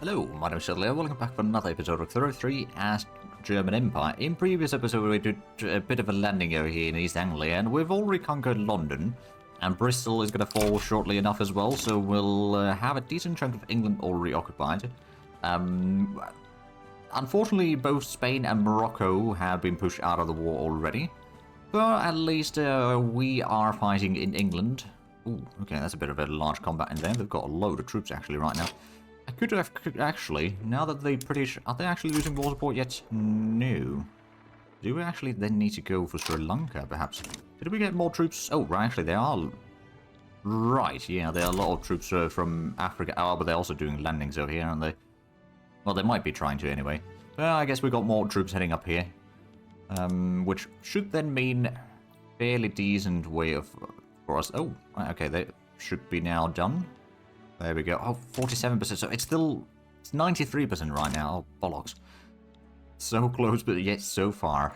Hello, my name is Shadley. Welcome back for another episode of 3 as German Empire. In previous episode we did a bit of a landing over here in East Anglia, and we've already conquered London, and Bristol is going to fall shortly enough as well, so we'll have a decent chunk of England already occupied. Unfortunately, both Spain and Morocco have been pushed out of the war already, but at least we are fighting in England. Ooh, okay, that's a bit of a large combat in there. They've got a load of troops actually right now. I could have actually, now that the British, are they actually losing war support yet? No. Do we actually then need to go for Sri Lanka, perhaps? Did we get more troops? Oh, right, actually, they are. Right, yeah, there are a lot of troops from Africa. Oh, but they're also doing landings over here, aren't they? Well, they might be trying to anyway. Well, I guess we got more troops heading up here. Which should then mean fairly decent way of for us. Oh, right, okay, they should be now done. There we go. Oh, 47%. So it's 93% right now. Oh, bollocks. So close, but yet so far.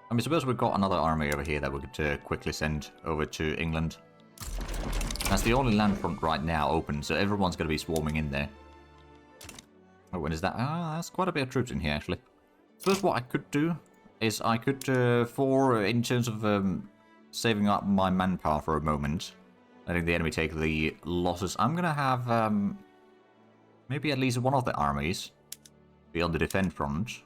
I mean, suppose we've got another army over here that we could quickly send over to England. That's the only land front right now open, so everyone's going to be swarming in there. Oh, when is that? Ah, that's quite a bit of troops in here, actually. Suppose what I could do is I could, in terms of saving up my manpower for a moment, letting the enemy take the losses, I'm going to have maybe at least one of the armies be on the defend front.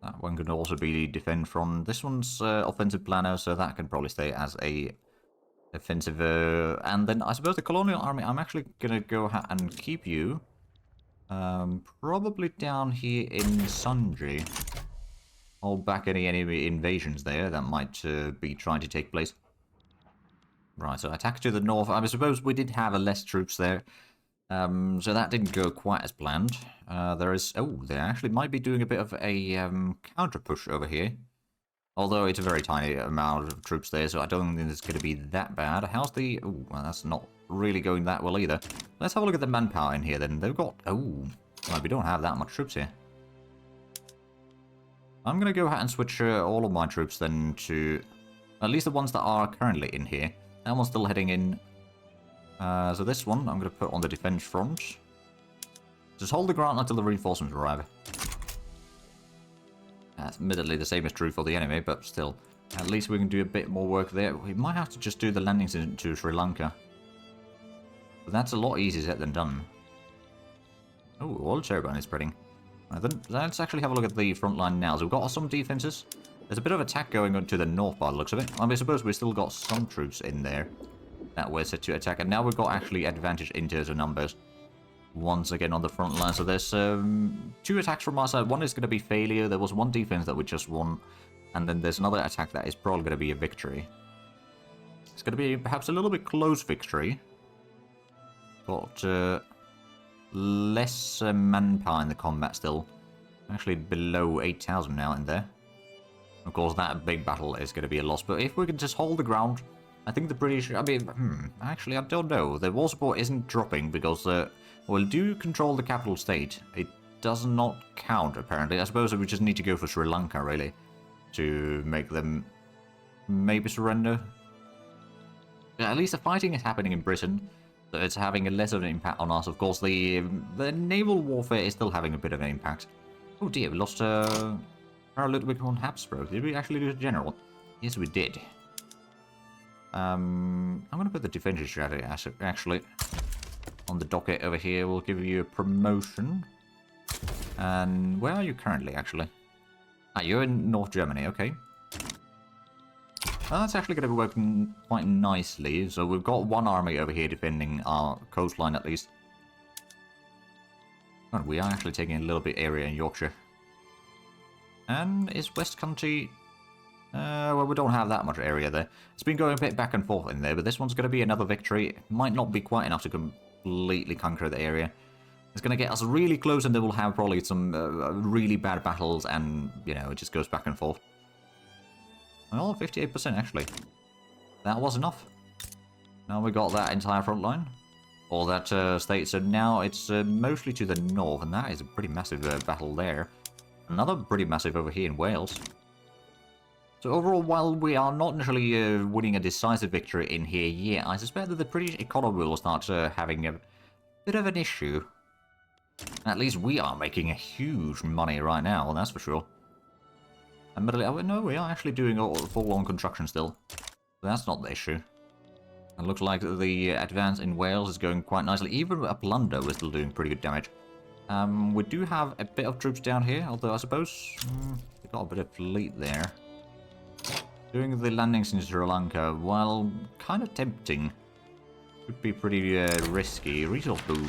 That one could also be the defend front. This one's offensive planner, so that can probably stay as a defensive. And then I suppose the colonial army, I'm actually going to go and keep you probably down here in Sundry. Hold back any enemy invasions there that might be trying to take place. Right, so attack to the north. I suppose we did have less troops there, so that didn't go quite as planned. They actually might be doing a bit of a counter push over here. Although it's a very tiny amount of troops there, so I don't think it's going to be that bad. How's the... Oh, well, that's not really going that well either. Let's have a look at the manpower in here then. They've got... Oh, well, we don't have that much troops here. I'm going to go ahead and switch all of my troops then to... At least the ones that are currently in here. That one's still heading in. So this one, I'm going to put on the defense front. Just hold the ground until the reinforcements arrive. That's admittedly the same is true for the enemy, but still. At least we can do a bit more work there. We might have to just do the landings into Sri Lanka. But that's a lot easier said than done. Oh, oil turbine is spreading. Right, then let's actually have a look at the front line now. So we've got some defenses. There's a bit of attack going on to the north by the looks of it. I mean, I suppose we've still got some troops in there that we're set to attack. And now we've got actually advantage in terms of numbers once again on the front line. So there's 2 attacks from our side. One is going to be failure. There was one defense that we just won. And then there's another attack that is probably going to be a victory. It's going to be perhaps a little bit close victory. Got less manpower in the combat still. Actually below 8,000 now in there. Of course, that big battle is going to be a loss, but if we can just hold the ground, I think the British... I mean, actually, I don't know. The war support isn't dropping because, well, do you control the capital state? It does not count, apparently. I suppose we just need to go for Sri Lanka, really, to make them maybe surrender. Yeah, at least the fighting is happening in Britain, so it's having a less of an impact on us. Of course, the naval warfare is still having a bit of an impact. Oh dear, we lost... Our Ludwig von Habsburg. Did we actually lose a general? Yes, we did. I'm going to put the defensive strategy actually on the docket over here. We'll give you a promotion. And where are you currently, actually? Ah, you're in North Germany, okay. Well, that's actually going to be working quite nicely. So we've got one army over here defending our coastline at least. Oh, we are actually taking a little bit area in Yorkshire. And is West Country... well, we don't have that much area there. It's been going a bit back and forth in there, but this one's going to be another victory. It might not be quite enough to completely conquer the area. It's going to get us really close, and then we'll have probably some really bad battles, and, you know, it just goes back and forth. Well, 58% actually. That was enough. Now we got that entire front line. All that state, so now it's mostly to the north, and that is a pretty massive battle there. Another pretty massive over here in Wales. So overall, while we are not necessarily winning a decisive victory in here yet, I suspect that the British economy will start having a bit of an issue At least we are making a huge money right now, that's for sure. Admittedly, oh, no, we are actually doing all full-on construction still. That's not the issue. It looks like the advance in Wales is going quite nicely. Even up London, we're still doing pretty good damage. We do have a bit of troops down here, although I suppose we've got a bit of fleet there. Doing the landings in Sri Lanka, while kind of tempting, could be pretty risky. Resource boom.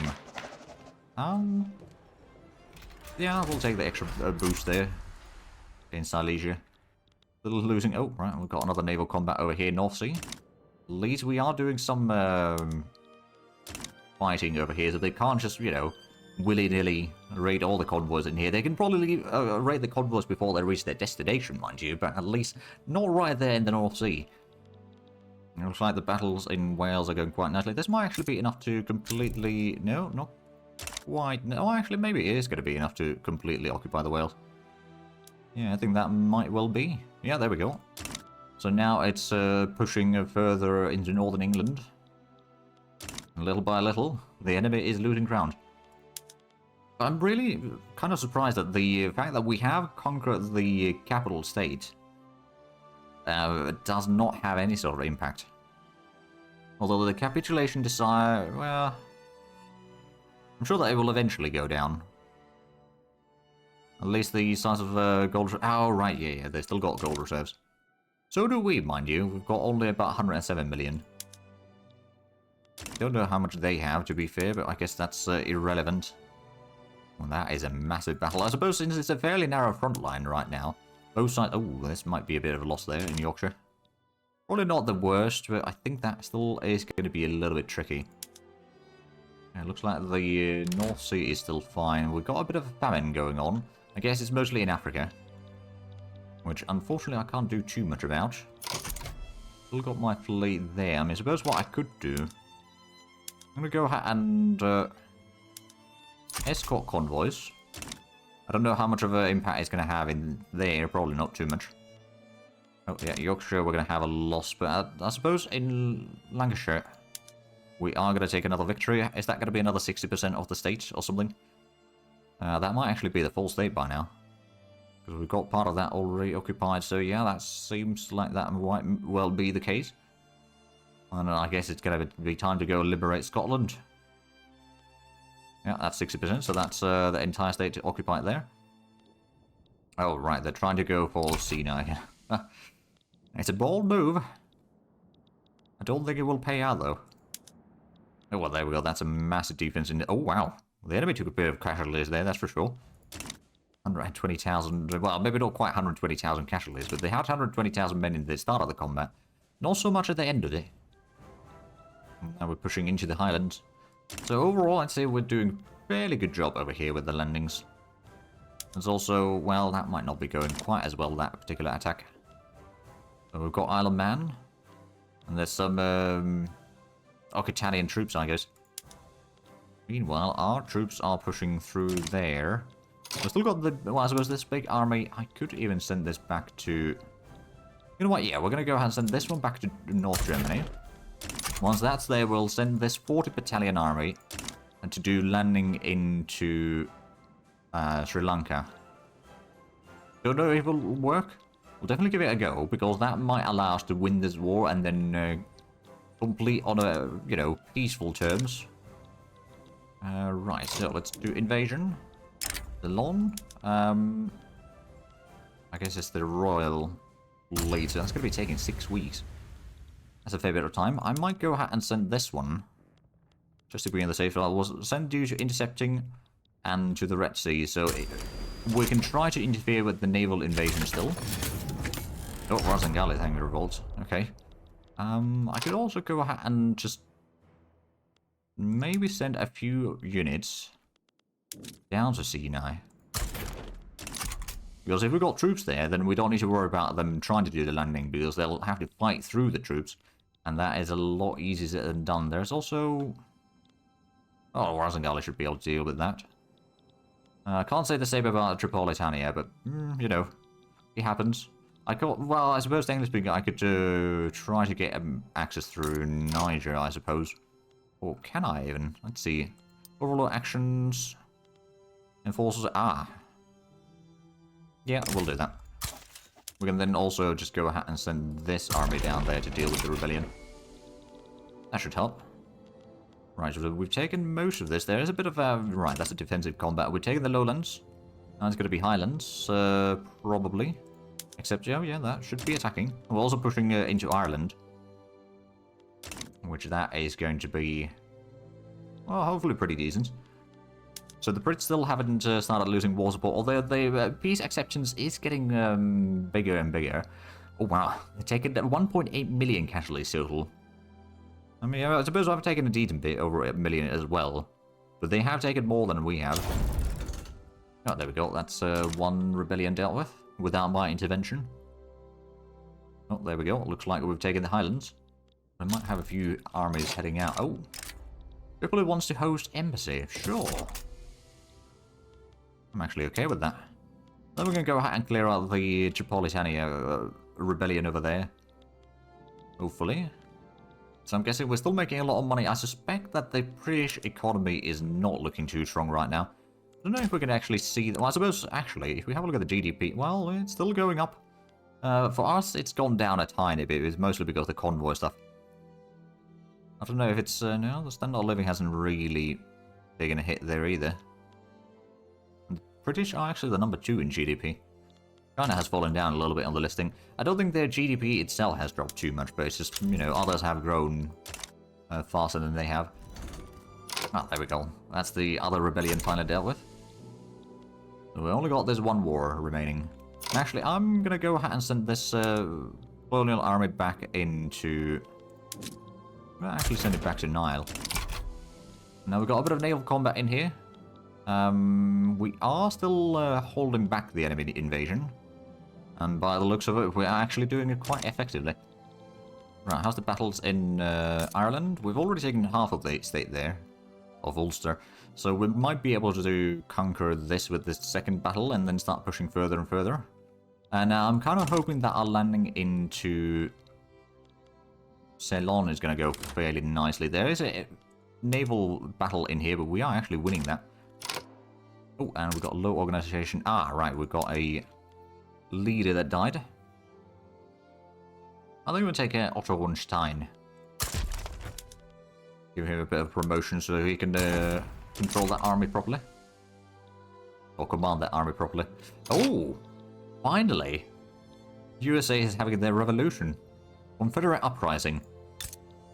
Yeah, we'll take the extra boost there in Silesia. Little losing. Oh, right, we've got another naval combat over here, North Sea. At least we are doing some fighting over here, so they can't just, you know, willy-nilly raid all the convoys in here. They can probably raid the convoys before they reach their destination, mind you, but at least not right there in the North Sea. It looks like the battles in Wales are going quite nicely. This might actually be enough to completely... No, not quite. No, actually, maybe it is going to be enough to completely occupy the Wales. Yeah, I think that might well be. Yeah, there we go. So now it's pushing further into northern England. Little by little, the enemy is losing ground. I'm really kind of surprised at the fact that we have conquered the capital state. Does not have any sort of impact. Although the capitulation desire, well... I'm sure that it will eventually go down. At least the size of gold... Oh, right, yeah, they've still got gold reserves. So do we, mind you. We've got only about 107 million. Don't know how much they have, to be fair, but I guess that's irrelevant. Well, that is a massive battle. I suppose since it's a fairly narrow front line right now, both sides... Oh, this might be a bit of a loss there in Yorkshire. Probably not the worst, but I think that still is going to be a little bit tricky. Yeah, it looks like the North Sea is still fine. We've got a bit of a famine going on. I guess it's mostly in Africa. Which, unfortunately, I can't do too much about. Still got my fleet there. I mean, I suppose what I could do... I'm going to go ahead and... escort convoys. I don't know how much of an impact it's going to have in there. Probably not too much. Oh, yeah, Yorkshire, we're going to have a loss. But I suppose in Lancashire, we are going to take another victory. Is that going to be another 60% of the state or something? That might actually be the full state by now. Because we've got part of that already occupied. So, yeah, that seems like that might well be the case. And I guess it's going to be time to go liberate Scotland. Yeah, that's 60%, so that's the entire state occupied there. Oh, right, they're trying to go for Sinai. It's a bold move. I don't think it will pay out, though. Oh, well, there we go. That's a massive defense in... Oh, wow. The enemy took a bit of casualties there, that's for sure. 120,000... Well, maybe not quite 120,000 casualties, but they had 120,000 men in the start of the combat. Not so much at the end of it. Now we're pushing into the Highlands. So overall, I'd say we're doing a fairly good job over here with the landings. There's also, well, that might not be going quite as well, that particular attack. So we've got Isle of Man. And there's some Occitan troops, I guess. Meanwhile, our troops are pushing through there. We've still got the, well, I suppose this big army. I could even send this back to... You know what, yeah, we're going to go ahead and send this one back to North Germany. Once that's there, we'll send this 40 battalion army and to do landing into Sri Lanka. Don't know if it will work. We'll definitely give it a go, because that might allow us to win this war and then complete on a, you know, peaceful terms. Right, so let's do invasion. Ceylon. I guess it's the royal fleet, so that's going to be taking 6 weeks. That's a fair bit of time. I might go ahead and send this one, just to be in the safe. I will send you to intercepting and to the Red Sea, so we can try to interfere with the naval invasion still. Oh, Razangali, thank you, revolts. Okay. I could also go ahead and just maybe send a few units down to Sinai. Because if we've got troops there, then we don't need to worry about them trying to do the landing, because they'll have to fight through the troops. And that is a lot easier said than done. There's also... Oh, Razangali should be able to deal with that. I can't say the same about Tripolitania, but, you know, it happens. Well, I suppose, technically speaking, I could try to get access through Niger, I suppose. Or can I even? Let's see. Overall actions... Enforces... Ah. Yeah, we'll do that. We can then also just go ahead and send this army down there to deal with the rebellion. That should help. Right, so we've taken most of this. There is a bit of a... Right, that's a defensive combat. We've taken the lowlands. Now it's going to be highlands, probably. Except, yeah, that should be attacking. We're also pushing into Ireland. Which that is going to be... Well, hopefully pretty decent. So the Brits still haven't started losing war support, although the peace acceptance is getting bigger and bigger. Oh wow, they're taking 1.8 million casualties total. I mean, I suppose I've taken a decent bit over a million as well. But they have taken more than we have. Oh, there we go. That's one rebellion dealt with without my intervention. Oh, there we go. Looks like we've taken the Highlands. I might have a few armies heading out. Oh, Tripoli wants to host embassy. Sure. I'm actually okay with that. Then we're going to go ahead and clear out the Tripolitania rebellion over there. Hopefully. So I'm guessing we're still making a lot of money. I suspect that the British economy is not looking too strong right now. I don't know if we can actually see... Well, I suppose, actually, if we have a look at the GDP... Well, it's still going up. For us, it's gone down a tiny bit. It's mostly because of the convoy stuff. I don't know if it's... no, the standard of living hasn't really taken a hit there either. British are actually the number 2 in GDP. China has fallen down a little bit on the listing. I don't think their GDP itself has dropped too much, but it's just, you know, others have grown faster than they have. Ah, there we go. That's the other rebellion finally dealt with. So we only got this one war remaining. And actually, I'm going to go ahead and send this colonial army back into... Well, actually send it back to Nile. Now we've got a bit of naval combat in here. We are still holding back the enemy invasion. And by the looks of it, we're actually doing it quite effectively. Right, how's the battles in Ireland? We've already taken half of the state there, of Ulster. So we might be able to conquer this with this second battle and then start pushing further and further. And I'm kind of hoping that our landing into Ceylon is going to go fairly nicely. There is a naval battle in here, but we are actually winning that. Oh, and we've got a low organization. Ah, right, we've got a leader that died. I think we'll take Otto Hornstein. Give him a bit of promotion so he can control that army properly. Or command that army properly. Oh, finally! USA is having their revolution. Confederate uprising.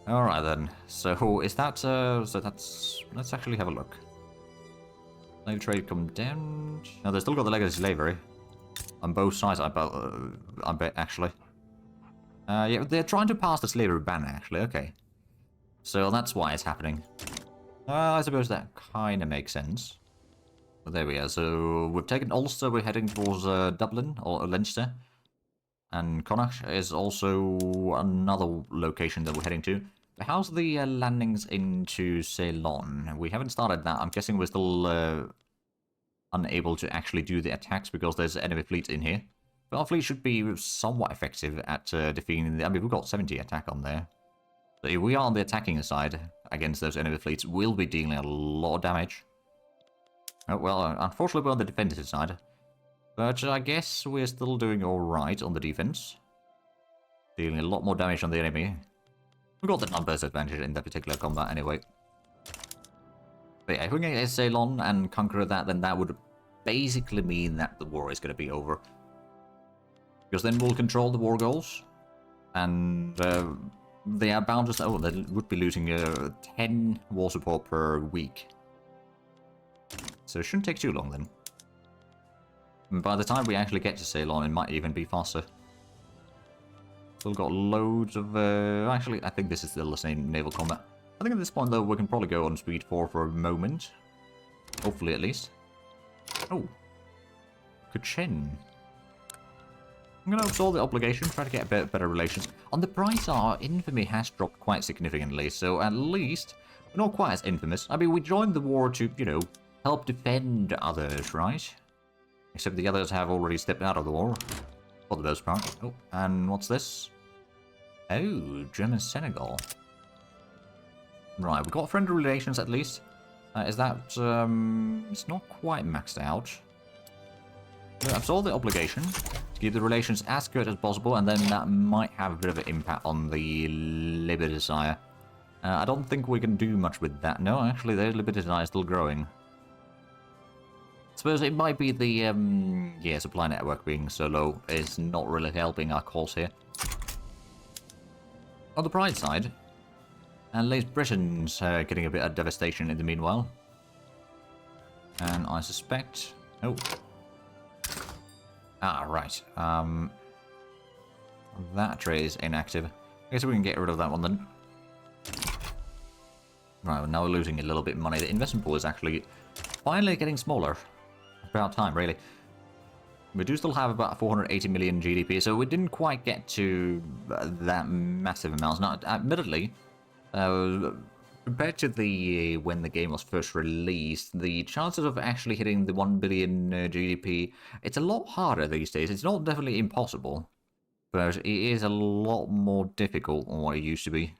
Alright then. So is that so that's let's actually have a look. Slave trade condemned. No, they've still got the legacy slavery. On both sides, I bet actually. Yeah, they're trying to pass the slavery ban, actually. Okay. So that's why it's happening. I suppose that kind of makes sense. But there we are. So we've taken Ulster. We're heading towards Dublin or Leinster. And Connacht is also another location that we're heading to. But how's the landings into Ceylon? We haven't started that. I'm guessing we're still unable to actually do the attacks because there's enemy fleets in here. But our fleet should be somewhat effective at defeating the... I mean, we've got 70 attack on there. So if we are on the attacking side against those enemy fleets, we'll be dealing a lot of damage. Oh, well, unfortunately we're on the defensive side. But I guess we're still doing alright on the defense. Dealing a lot more damage on the enemy. We've got the numbers advantage in that particular combat anyway. But yeah, if we can get Ceylon and conquer that, then that would basically mean that the war is going to be over. Because then we'll control the war goals. And they are bound to... Oh, they would be losing 10 war support per week. So it shouldn't take too long then. And by the time we actually get to Ceylon, it might even be faster. Still got loads of... actually, I think this is still the same naval combat. I think at this point, though, we can probably go on speed 4 for a moment. Hopefully, at least. Oh. Kachin. I'm going to absorb the obligation, try to get a bit better relations. On the price, our infamy has dropped quite significantly, so at least we're not quite as infamous. I mean, we joined the war to, you know, help defend others, right? Except the others have already stepped out of the war. For the most part. Oh, and what's this? Oh, German Senegal. Right, we've got friendly relations at least. Is that... it's not quite maxed out. Absolve the obligation to keep the relations as good as possible, and then that might have a bit of an impact on the Liberty Desire. I don't think we can do much with that. No, actually, the Liberty Desire is still growing. I suppose it might be the yeah, supply network being so low is not really helping our cause here. On the bright side, at least Britain's getting a bit of devastation in the meanwhile. And I suspect... Oh. Ah, right. That tray is inactive. I guess we can get rid of that one then. Right, now we're losing a little bit of money. The investment pool is actually finally getting smaller. About time, really. We do still have about 480 million GDP, so we didn't quite get to that massive amounts. Now, admittedly, compared to the when the game was first released, the chances of actually hitting the 1 billion GDP, it's a lot harder these days. It's not definitely impossible, but it is a lot more difficult than what it used to be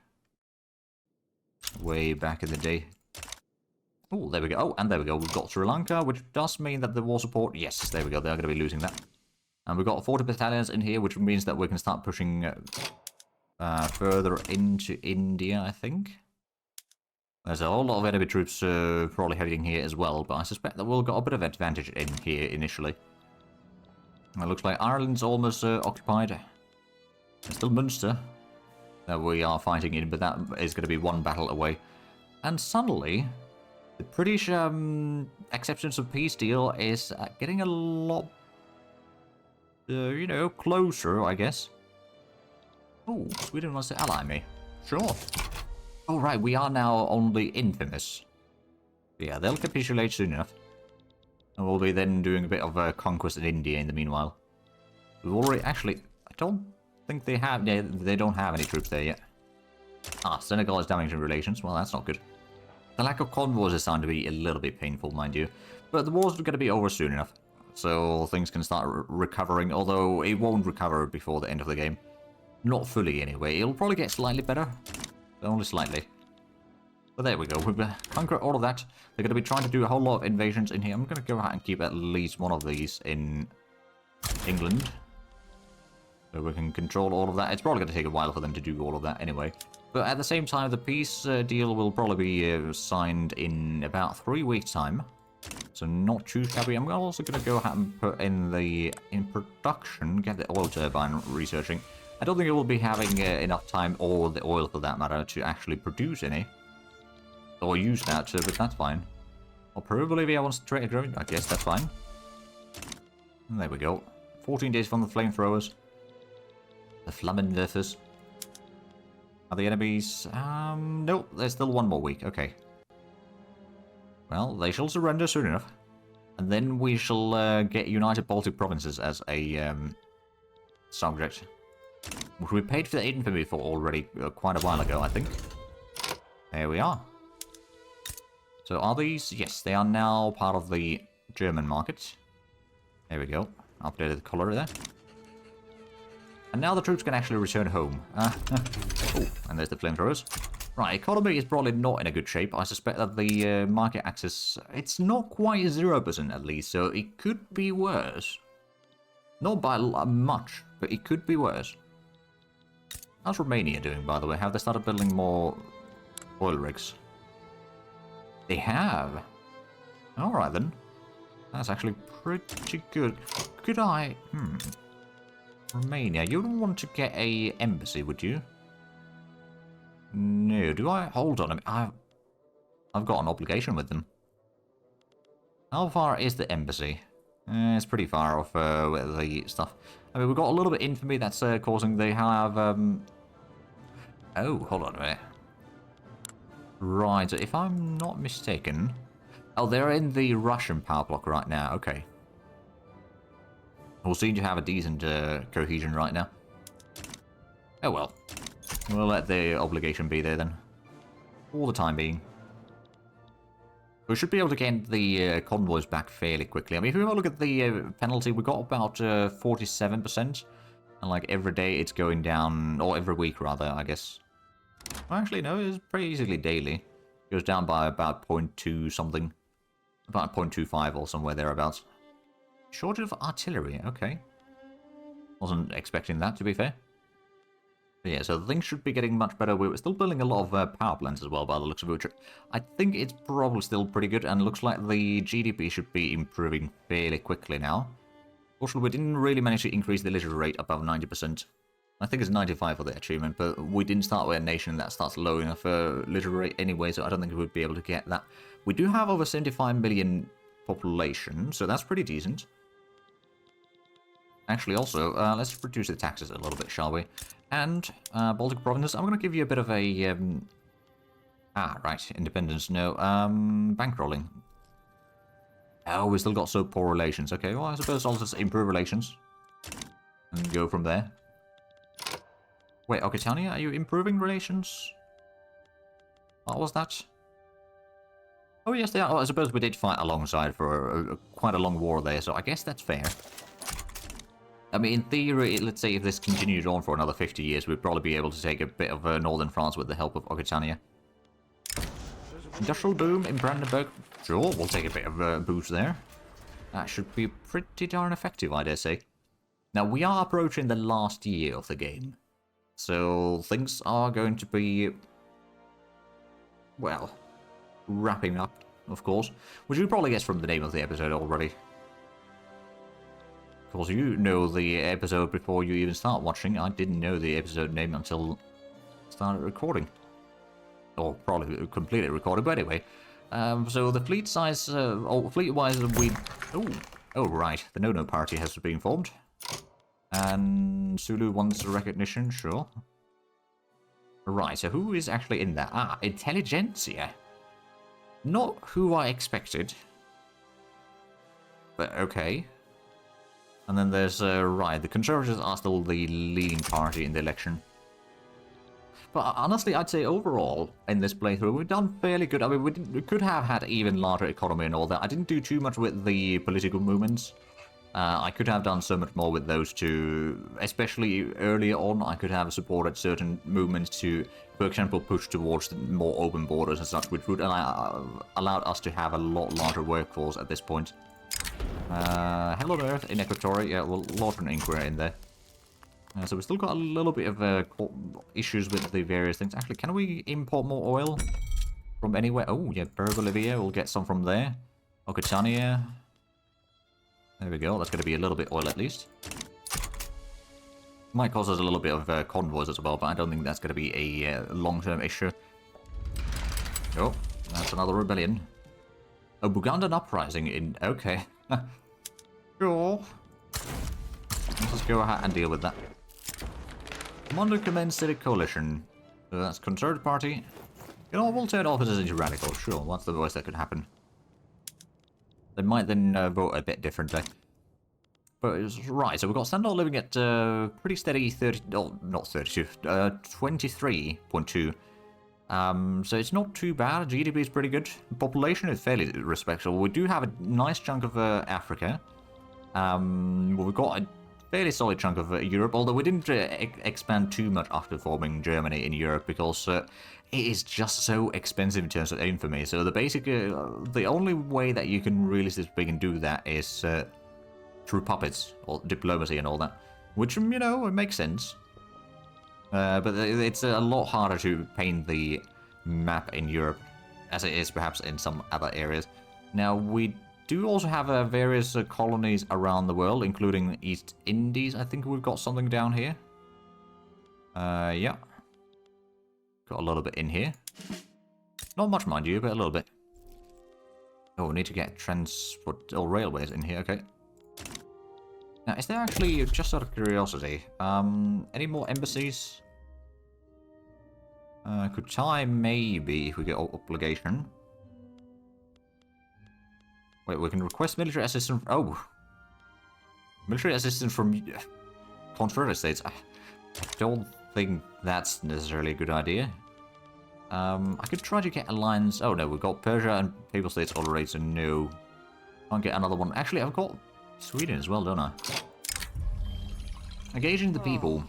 way back in the day. Oh, there we go. Oh, and there we go. We've got Sri Lanka, which does mean that the war support... Yes, there we go. They're going to be losing that. And we've got 40 battalions in here, which means that we can start pushing further into India, I think. There's a whole lot of enemy troops probably heading here as well, but I suspect that we'll got a bit of advantage in here initially. It looks like Ireland's almost occupied. There's still Munster that we are fighting in, but that is going to be one battle away. And suddenly... the British acceptance of peace deal is getting a lot, you know, closer, I guess. Oh, Sweden wants to ally me. Sure. Oh, right, we are now only infamous. Yeah, they'll capitulate soon enough. And we'll be then doing a bit of conquest in India in the meanwhile. We've already, actually, I don't think they have, they don't have any troops there yet. Ah, Senegal is damaging relations. Well, that's not good. The lack of convoys is starting to be a little bit painful, mind you. But the war's going to be over soon enough. So things can start recovering, although it won't recover before the end of the game. Not fully, anyway. It'll probably get slightly better. But only slightly. But there we go. We've conquered all of that. They're going to be trying to do a whole lot of invasions in here. I'm going to go ahead and keep at least one of these in England. So we can control all of that. It's probably going to take a while for them to do all of that anyway. But at the same time, the peace deal will probably be signed in about 3 weeks' time. So not too shabby. I'm also going to go ahead and put in production, get the oil turbine researching. I don't think it will be having enough time, or the oil for that matter, to actually produce any. Or use that, but that's fine. Or probably I want to trade drone. I guess that's fine. And there we go. 14 days from the flamethrowers. The Flammenwerfers. Are the enemies... nope, there's still 1 more week. Okay. Well, they shall surrender soon enough. And then we shall get United Baltic Provinces as a subject. Which we paid for the infamy for already quite a while ago, I think. There we are. So are these... Yes, they are now part of the German market. There we go. Updated the color there. And now the troops can actually return home. Oh, and there's the flamethrowers. Right, economy is probably not in a good shape. I suspect that the market access... It's not quite 0% at least, so it could be worse. Not by much, but it could be worse. How's Romania doing, by the way? Have they started building more oil rigs? They have. Alright then. That's actually pretty good. Could I... Romania, you don't want to get a embassy, would you? No, do I? Hold on a minute. I've got an obligation with them. How far is the embassy? It's pretty far off with the stuff. I mean, we've got a little bit infamy that's causing they have... Oh, hold on a minute. Right, so if I'm not mistaken... Oh, they're in the Russian power block right now. Okay. We'll seem to have a decent cohesion right now. Oh well. We'll let the obligation be there then. For the time being. We should be able to get the convoys back fairly quickly. I mean, if we have a look at the penalty, we got about 47%. And like every day it's going down, or every week rather, I guess. Well, actually, no, it's pretty easily daily. Goes down by about 0.2 something. About 0.25 or somewhere thereabouts. Shortage of artillery, okay. Wasn't expecting that, to be fair. But yeah, so things should be getting much better. We're still building a lot of power plants as well, by the looks of it. I think it's probably still pretty good, and looks like the GDP should be improving fairly quickly now. Fortunately, we didn't really manage to increase the literary rate above 90%. I think it's 95 for the achievement, but we didn't start with a nation that starts low enough literary rate anyway, so I don't think we'd be able to get that. We do have over 75 million population, so that's pretty decent. Actually, also, let's reduce the taxes a little bit, shall we? And, Baltic provinces, I'm going to give you a bit of a, right, independence, no, bankrolling. Oh, we still got so poor relations. Okay, well, I suppose I'll just improve relations. And go from there. Wait, Occitania, are you improving relations? What was that? Oh, yes, they are. Well, I suppose we did fight alongside for quite a long war there, so I guess that's fair. I mean, in theory, let's say if this continued on for another 50 years, we'd probably be able to take a bit of northern France with the help of Occitania. Industrial boom in Brandenburg. Sure, we'll take a bit of a boost there. That should be pretty darn effective, I dare say. Now, we are approaching the last year of the game. So, things are going to be, well, wrapping up, of course. Which you probably guessed from the name of the episode already. Of course, you know the episode before you even start watching. I didn't know the episode name until I started recording. Or probably completely recorded, but anyway. So the fleet size, fleet-wise, oh, right. The No-No Party has been formed. And Sulu wants recognition, sure. Right, so who is actually in there? Ah, Intelligentsia. Not who I expected. But okay. And then there's, right, the Conservatives are still the leading party in the election. But honestly, I'd say overall, in this playthrough, we've done fairly good. I mean, we could have had even larger economy and all that. I didn't do too much with the political movements. I could have done so much more with those two, especially earlier on. I could have supported certain movements to, for example, push towards more open borders and such, which would allowed us to have a lot larger workforce at this point. Hello on Earth in Equatoria, yeah, we'll launch an inquiry in there. So we still got a little bit of issues with the various things. Actually, can we import more oil from anywhere? Oh, yeah, Bolivia, we'll get some from there. Occitania. There we go, that's going to be a little bit oil at least. Might cause us a little bit of convoys as well, but I don't think that's going to be a long-term issue. Oh, that's another rebellion. A Bugandan uprising in... okay. Sure. Let's just go ahead and deal with that. Commander commends Civic Coalition. So that's Conservative Party. You know, we'll turn officers into radicals, sure. What's the worst that could happen? They might then vote a bit differently. But it's right, so we've got Standard living at pretty steady 23.2. So it's not too bad. GDP is pretty good. Population is fairly respectable. We do have a nice chunk of Africa. We've got a fairly solid chunk of Europe, although we didn't expand too much after forming Germany in Europe because it is just so expensive in terms of infamy. So the basic, the only way that you can realistically do that is through puppets or diplomacy and all that, which, you know, it makes sense. But it's a lot harder to paint the map in Europe as it is perhaps in some other areas. Now, we do also have various colonies around the world, including East Indies. I think we've got something down here. Yeah. Got a little bit in here. Not much, mind you, but a little bit. Oh, we need to get transport or railways in here, okay. Now, is there actually, just out of curiosity, any more embassies? Kutai, maybe, if we get obligation. Wait, we can request military assistance. Oh! Military assistance from Confederate States. I don't think that's necessarily a good idea. I could try to get alliance. Oh no, we've got Persia and Papal States already, so no. Can't get another one. Actually, I've got Sweden as well, don't I? Engaging the people.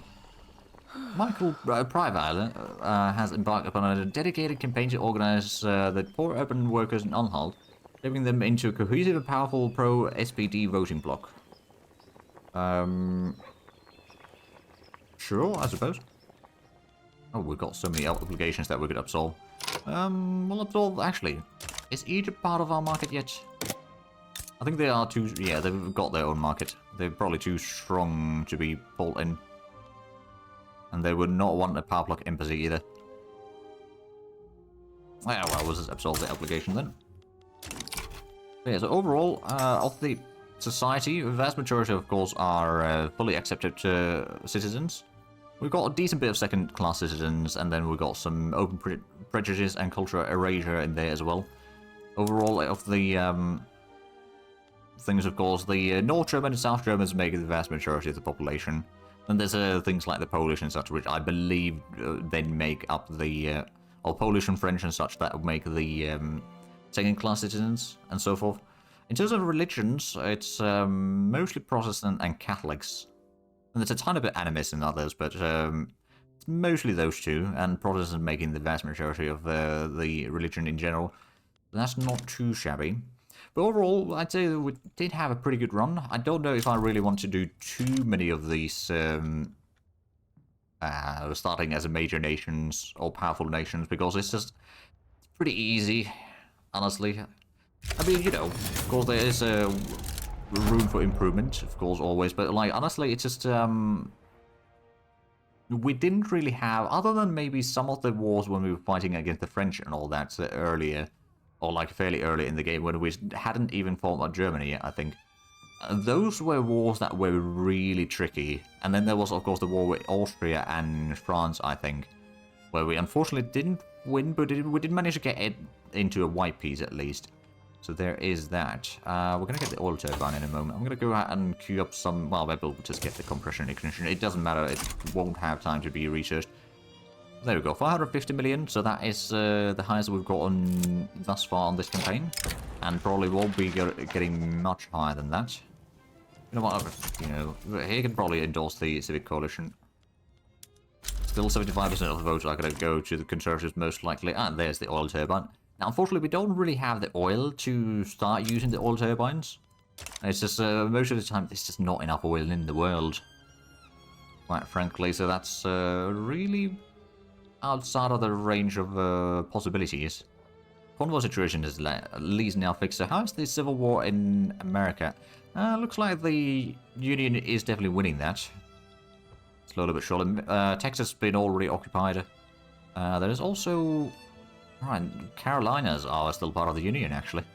Michael Privile has embarked upon a dedicated campaign to organize the poor urban workers in Anhalt, driving them into a cohesive and powerful pro-SPD voting bloc. Sure, I suppose. Oh, we've got so many obligations that we could absolve. We'll absolve, actually. Is Egypt part of our market yet? I think they are too, yeah, they've got their own market. They're probably too strong to be pulled in. And they would not want a power block embassy either. Yeah, well, we'll just absolve the obligation then. Yeah, so overall, of the society, the vast majority, of course, are fully accepted citizens. We've got a decent bit of second-class citizens, and then we've got some open prejudice and cultural erasure in there as well. Overall, of the things, of course, the North German and South Germans make the vast majority of the population. And there's things like the Polish and such, which I believe then make up the... or Polish and French and such, that would make the second-class citizens and so forth. In terms of religions, it's mostly Protestant and Catholics. And there's a tiny bit animist in others, but it's mostly those two, and Protestants making the vast majority of the religion in general. But that's not too shabby. But overall, I'd say that we did have a pretty good run. I don't know if I really want to do too many of these starting as a major nations or powerful nations, because it's just pretty easy, honestly. I mean, you know, of course there is room for improvement, of course, always, but like, honestly, it's just, we didn't really have, other than maybe some of the wars when we were fighting against the French and all that earlier, or like fairly early in the game, when we hadn't even fought on Germany yet, I think. Those were wars that were really tricky. And then there was, of course, the war with Austria and France, I think, where we unfortunately didn't win, but we did manage to get it into a white piece at least. So there is that. We're going to get the oil turbine in a moment. I'm going to go out and queue up some... Well, maybe we'll just get the compression ignition. It doesn't matter. It won't have time to be researched. There we go. 550 million. So that is the highest we've gotten thus far on this campaign. And probably won't be getting much higher than that. You know what? You know, he can probably endorse the Civic Coalition. Still 75% of the votes are going to go to the Conservatives most likely. And there's the oil turbine. Now, unfortunately, we don't really have the oil to start using the oil turbines. It's just, most of the time, there's just not enough oil in the world. Quite frankly, so that's really outside of the range of possibilities. Convoy situation is at least now fixed. So how is the civil war in America? Looks like the Union is definitely winning that. Slowly but surely. Texas has been already occupied. There is also... Right, Carolinas are still part of the Union, actually.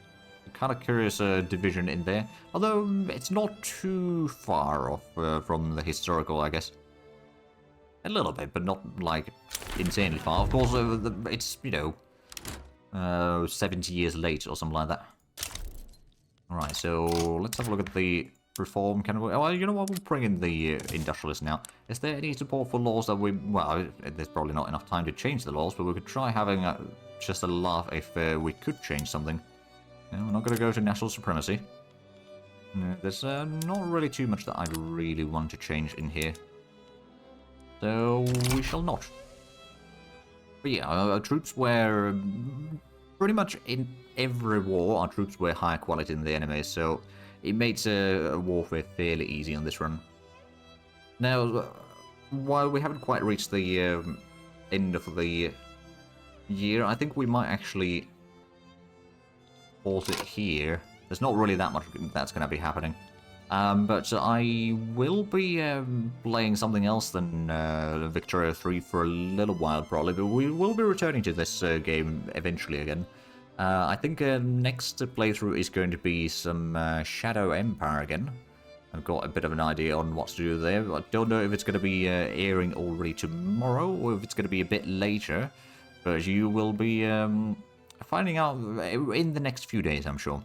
Kind of curious division in there. Although, it's not too far off from the historical, I guess. A little bit, but not, like, insanely far. Of course, it's, you know, 70 years late or something like that. Alright, so let's have a look at the reform. Can we... Well, you know what? We'll bring in the industrialists now. Is there any support for laws that we... Well, there's probably not enough time to change the laws, but we could try having just a laugh if we could change something. No, we're not going to go to national supremacy. No, there's not really too much that I really want to change in here. So we shall not. But yeah, our troops were... Pretty much in every war, our troops were higher quality than the enemy, so it makes warfare fairly easy on this run. Now, while we haven't quite reached the end of the year, I think we might actually pause it here. There's not really that much that's going to be happening. But I will be playing something else than Victoria 3 for a little while, probably. But we will be returning to this game eventually again. I think next playthrough is going to be some Shadow Empire again. I've got a bit of an idea on what to do there. I don't know if it's going to be airing already tomorrow or if it's going to be a bit later. But you will be finding out in the next few days, I'm sure.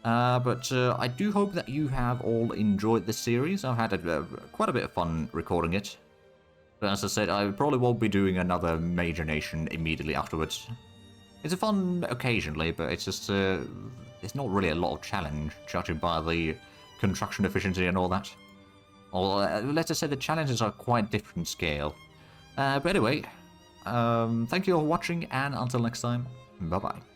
But I do hope that you have all enjoyed this series. I've had quite a bit of fun recording it. But as I said, I probably won't be doing another major nation immediately afterwards. It's a fun occasionally, but it's just, it's not really a lot of challenge, judging by the construction efficiency and all that. Or let's just say the challenges are quite different scale. But anyway, thank you all for watching, and until next time, bye-bye.